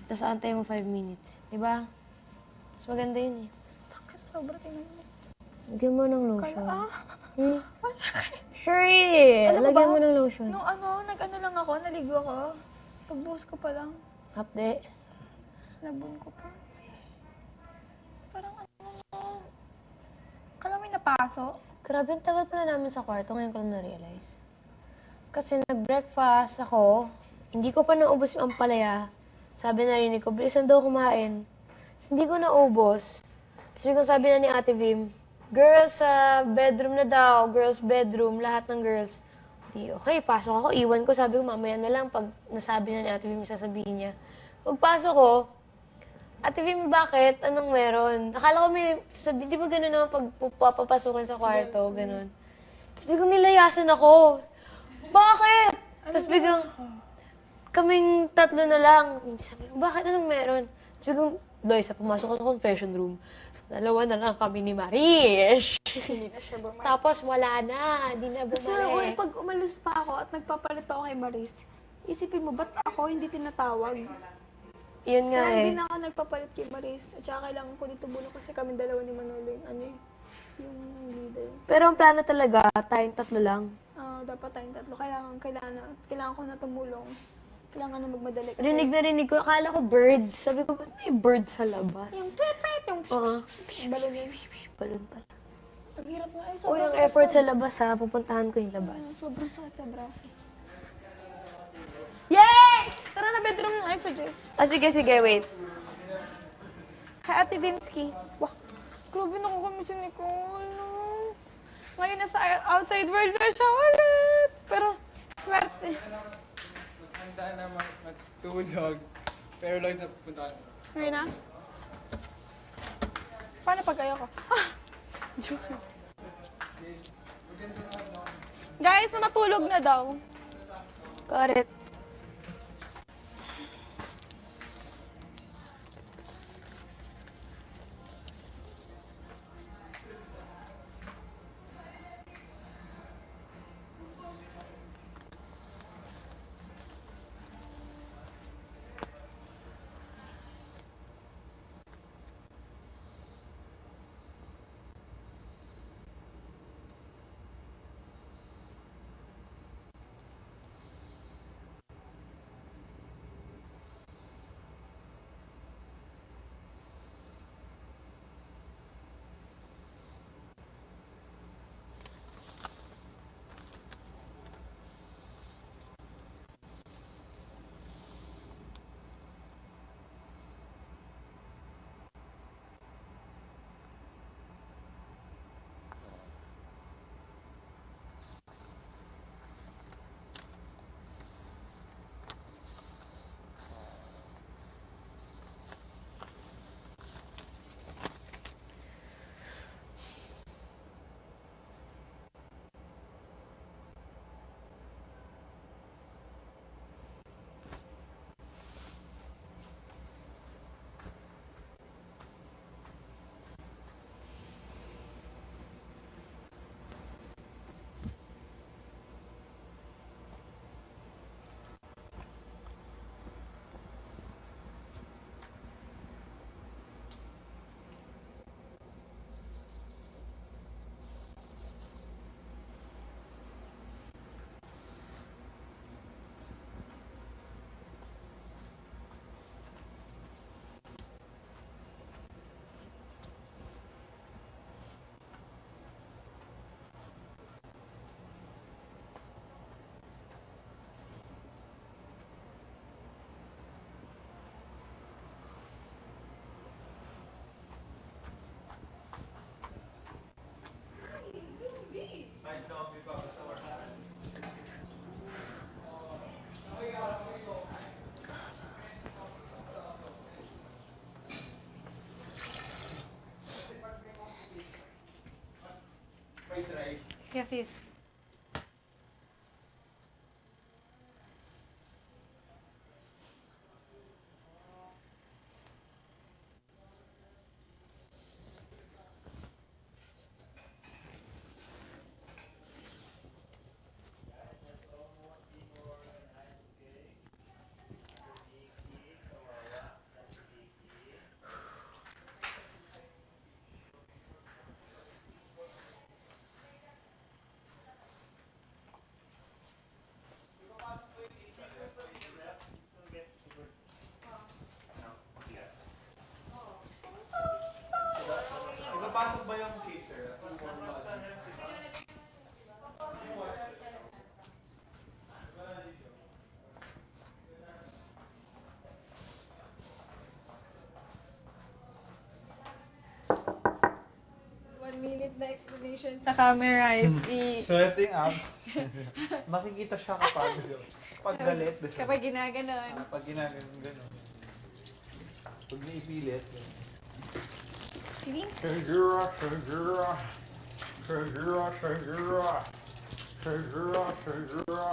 Tapos antay mo 5 minutes. Diba? Mas maganda yun eh. Sakit, sobra tingnan mo. Lagyan mo ng lotion. Ang sakit. Sure eh. Alam mo Lagyan ba, mo ng lotion. Nung nag-ano lang ako, naligo ako. Pagbuhos ko pa lang, Update. nabun ko pa. Parang kala may napaso. Grabe, ang tagal pala namin sa kwarto. Ngayon ko lang na-realize. Kasi nag-breakfast ako. Hindi ko pa naubos yung ampalaya. Sabi narinig ko, bilisan daw kumain. Tapos hindi ko naubos. Tapos biglang sabi na ni Ate Vim, girls, sa bedroom na daw. Girls bedroom. Lahat ng girls. Di, okay, pasok ako. Iwan ko. Sabi ko, mamaya na lang. Pag nasabi na ni Ate Vim, sasabihin niya. Pagpasok ko, Ate Vim, bakit? Anong meron? Akala ko may sasabihin. Di ba gano'n naman pag papapasukin sa kwarto? Gano'n. Tapos biglang nilayasan ako. Bakit? Tapos biglang, kaming tatlo na lang. Sabi ko, bakit? Anong meron? Tapos biglang, Loisa, pumasok ko sa confession room. So, dalawa na lang kami ni Marish. Hindi na siya bumalik. Tapos wala na. Hindi na Kasi bumalik. pag umalis pa ako at nagpapalit ako kay Maris, isipin mo, ba't ako hindi tinatawag? Yun nga Kaya eh. hindi na ako nagpapalit kay Maris. At saka kailangan ko dito bulong kasi kami dalawa ni Manolo yung leader. Pero ang plano talaga, tayong tatlo lang. Dapat tayong tatlo. Kailangan ko na tumulong. Kailangan na magmadali. Kasi Rinig na rinig ko. Akala ko birds. Sabi ko, ba't may birds sa labas? yung tweet, yung Oo. balon yun. Balon pala. Ang hirap nga. Uy, Sobrang yung sakit effort sa labas ha. Pupuntahan ko yung labas. Sobrang sakit sa braso. Yay! Tara na bedroom na ay sa Diyos. Sige, wait. Hi, Ate Vimski. Wah, grabe na ko kami si Nicole. No? Ngayon nasa outside world na siya ulit. Pero, swerte. Handa na matulog. Pero lang sa punta. Ngayon na? Paano pag ayoko? Joke lang. Guys, matulog na daw. Got it. Yeah, fifth. the explanation sa camera, Sweating abs. Makikita siya kapag galit. kapag ginaganon. Pag ginaganon gano'n. Pag naipilit. Feelings? Shagura, shagura. Shagura, shagura. Shagura, shagura.